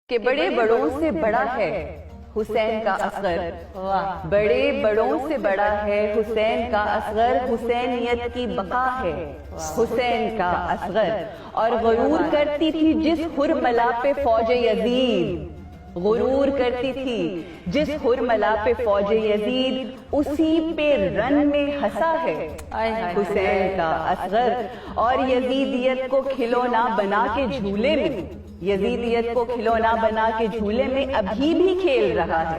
کہ بڑے بڑوں سے بڑا ہے حسین کا اصغر، بڑے بڑوں سے بڑا ہے حسین کا اصغر، حسینیت کی بقا ہے حسین کا اصغر۔ اور غرور کرتی تھی جس حرملا پہ فوج یزید، غرور کرتی تھی جس حرملا پہ فوج یزید، اسی پہ رن میں ہنسا ہے حسین کا اصغر۔ اور یزیدیت کو کھلونا بنا کے جھولے میں، یزیدیت کو کھلونا بنا کے جھولے میں ابھی بھی کھیل رہا ہے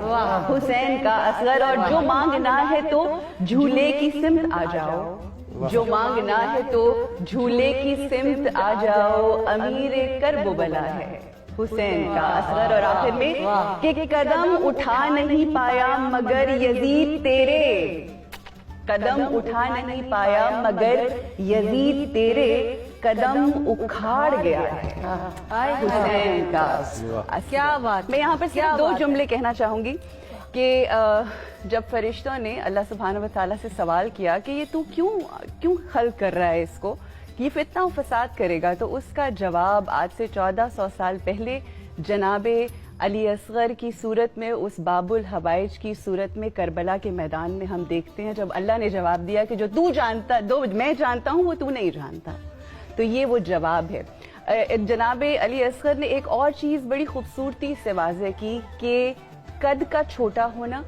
حسین کا اصغر۔ اور جو مانگنا ہے تو جھولے کی سمت آ جاؤ، جو مانگنا ہے تو جھولے کی سمت آ جاؤ، امیر کرب و بلا ہے حسین کا اصغر۔ اور آخر میں کہ قدم اٹھا نہیں پایا مگر یزید تیرے، قدم اٹھا نہیں پایا مگر یزید تیرے، قدم اکھاڑ گیا ہے حسین کا۔ کیا بات! میں یہاں پر صرف دو جملے کہنا چاہوں گی کہ جب فرشتوں نے اللہ سبحانہ وتعالیٰ سے سوال کیا کہ یہ تو کیوں خلق کر رہا ہے اس کو، یہ فتنہ و فساد کرے گا، تو اس کا جواب آج سے 1400 سال پہلے جناب علی اصغر کی صورت میں، اس باب الحوائج کی صورت میں کربلا کے میدان میں ہم دیکھتے ہیں، جب اللہ نے جواب دیا کہ جو میں جانتا ہوں وہ تو نہیں جانتا۔ تو یہ وہ جواب ہے۔ جناب علی اصغر نے ایک اور چیز بڑی خوبصورتی سے واضح کی کہ قد کا چھوٹا ہونا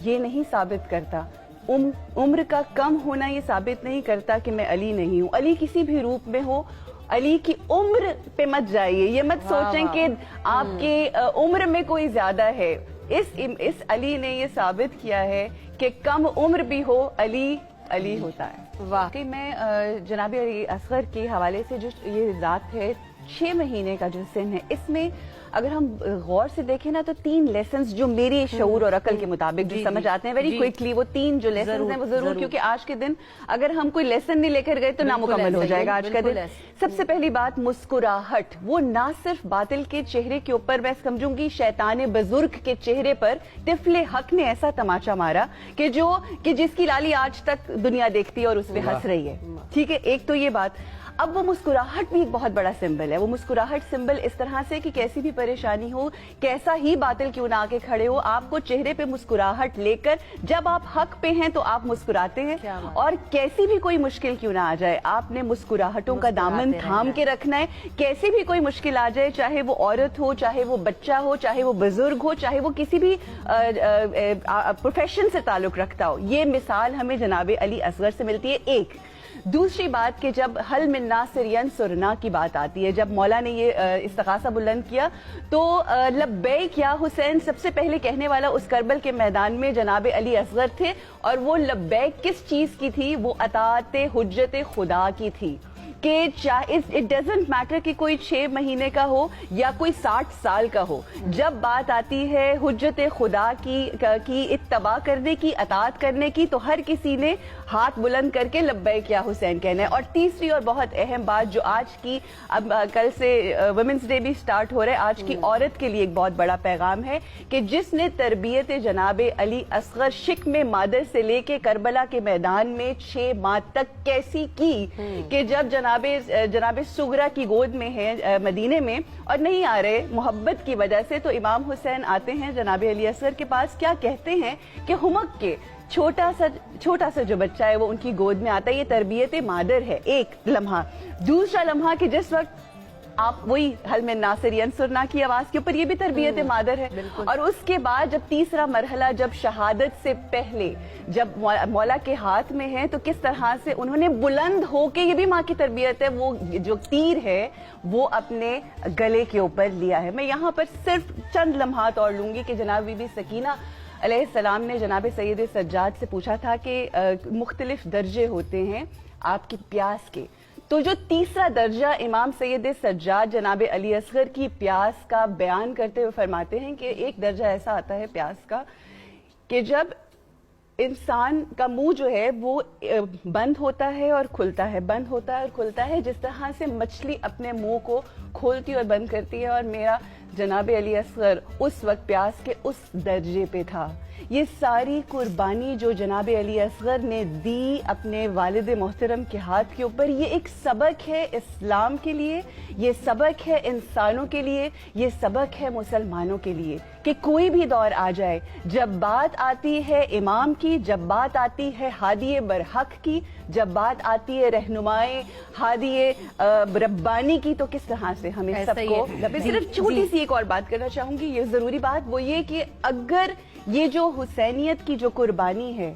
یہ نہیں ثابت کرتا، عمر کا کم ہونا یہ ثابت نہیں کرتا کہ میں علی نہیں ہوں۔ علی کسی بھی روپ میں ہو، علی کی عمر پہ مت جائیے، یہ مت سوچیں کہ آپ کے عمر میں کوئی زیادہ ہے۔ اس علی نے یہ ثابت کیا ہے کہ کم عمر بھی ہو علی ہوتا ہے۔ واقعی میں جناب علی اصغر کے حوالے سے جو یہ ذات ہے، 6 مہینے کا جو سن ہے، اس میں اگر ہم غور سے دیکھیں نا تو 3 لیسنز جو میرے شعور اور عقل کے مطابق جو سمجھ آتے ہیں ویری کوئکلی، وہ 3 جو لیسنز ہیں وہ ضرور، کیونکہ آج کے دن اگر ہم کوئی لیسن نہیں لے کر گئے تو نامکمل ہو جائے گا آج کا دن۔ سب سے پہلی بات مسکراہٹ، وہ نہ صرف باطل کے چہرے کے اوپر، میں سمجھوں گی شیطان بزرگ کے چہرے پر طفل حق نے ایسا تماشا مارا کہ جس کی لالی آج تک دنیا دیکھتی ہے اور اس پہ ہنس رہی ہے۔ ٹھیک ہے، ایک تو یہ بات۔ اب وہ مسکراہٹ بھی ایک بہت بڑا سمبل ہے، وہ مسکراہٹ سمبل اس طرح سے کہ کیسی بھی پریشانی ہو، کیسا ہی باطل کیوں نہ آکے کھڑے ہو، آپ کو چہرے پہ مسکراہٹ لے کر جب آپ حق پہ ہیں تو آپ مسکراتے ہیں، اور کیسی بھی کوئی مشکل کیوں نہ آ جائے آپ نے مسکراہٹوں کا دامن تھام کے رکھنا ہے۔ کیسی بھی کوئی مشکل آ جائے، چاہے وہ عورت ہو، چاہے وہ بچہ ہو، چاہے وہ بزرگ ہو، چاہے وہ کسی بھی پروفیشن سے تعلق رکھتا ہو، یہ مثال ہمیں جناب علی اصغر سے ملتی ہے۔ ایک دوسری بات کہ جب حل من ناصر ینصرنا کی بات آتی ہے، جب مولا نے یہ استغاثہ بلند کیا تو لبیک یا حسین سب سے پہلے کہنے والا اس کربل کے میدان میں جناب علی اصغر تھے، اور وہ لبیک کس چیز کی تھی؟ وہ اطاعت حجت خدا کی تھی، کہ اٹ ڈزنٹ میٹر کہ کوئی 6 مہینے کا ہو یا کوئی 60 سال کا ہو، جب بات آتی ہے حجت خدا کی اتباع کرنے کی، اطاعت کرنے کی، تو ہر کسی نے ہاتھ بلند کر کے لبیک یا حسین کہنا ہے۔ اور تیسری اور بہت اہم بات جو آج کی، اب کل سے ویمنس ڈے بھی سٹارٹ ہو رہا ہے، آج کی عورت کے لیے ایک بہت بڑا پیغام ہے کہ جس نے تربیت جناب علی اصغر شکم مادر سے لے کے کربلا کے میدان میں 6 ماہ تک کیسی کی، کہ جب جناب سغرا کی گود میں ہے مدینے میں اور نہیں آ رہے محبت کی وجہ سے، تو امام حسین آتے ہیں جناب علی اصغر کے پاس، کیا کہتے ہیں کہ ہمک کے چھوٹا سا جو بچہ ہے وہ ان کی گود میں آتا ہے، یہ تربیت مادر ہے۔ ایک لمحہ۔ دوسرا لمحہ کہ جس وقت آپ وہی حل من ناصر ینصرنا کی آواز کے اوپر، یہ بھی تربیت مادر ہے۔ اور اس کے بعد جب تیسرا مرحلہ، جب شہادت سے پہلے جب مولا کے ہاتھ میں ہے، تو کس طرح سے انہوں نے بلند ہو کے، یہ بھی ماں کی تربیت ہے، وہ جو تیر ہے وہ اپنے گلے کے اوپر لیا ہے۔ میں یہاں پر صرف چند لمحات اور لوں گی کہ جناب بی بی سکینہ علیہ السلام نے جناب سید سجاد سے پوچھا تھا کہ مختلف درجے ہوتے ہیں آپ کی پیاس کے، تو جو تیسرا درجہ امام سید سجاد جناب علی اصغر کی پیاس کا بیان کرتے ہوئے فرماتے ہیں کہ ایک درجہ ایسا آتا ہے پیاس کا کہ جب انسان کا منہ جو ہے وہ بند ہوتا ہے اور کھلتا ہے، بند ہوتا ہے اور کھلتا ہے، جس طرح سے مچھلی اپنے منہ کو کھولتی اور بند کرتی ہے، اور میرا جناب علی اصغر اس وقت پیاس کے اس درجے پہ تھا. یہ ساری قربانی جو جناب علی اصغر نے دی اپنے والد محترم کے ہاتھ کے اوپر، یہ ایک سبق ہے اسلام کے لیے، یہ سبق ہے انسانوں کے لیے، یہ سبق ہے مسلمانوں کے لیے کہ کوئی بھی دور آ جائے، جب بات آتی ہے امام کی، جب بات آتی ہے ہادی برحق کی، جب بات آتی ہے رہنمائے ہادی ربانی کی، تو کس طرح سے ہمیں سب کو. میں صرف چھوٹی سی ایک اور بات کرنا چاہوں گی، یہ ضروری بات، وہ یہ کہ اگر یہ جو حسینیت کی جو قربانی ہے،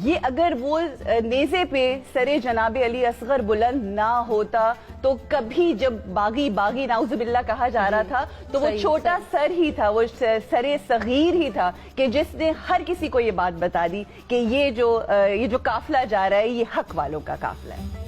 یہ اگر وہ نیزے پہ سر جناب علی اصغر بلند نہ ہوتا تو کبھی جب باغی نعوذ باللہ کہا جا رہا تھا تو وہ چھوٹا سر ہی تھا، وہ سر صغیر ہی تھا کہ جس نے ہر کسی کو یہ بات بتا دی کہ یہ جو قافلہ جا رہا ہے یہ حق والوں کا قافلہ ہے.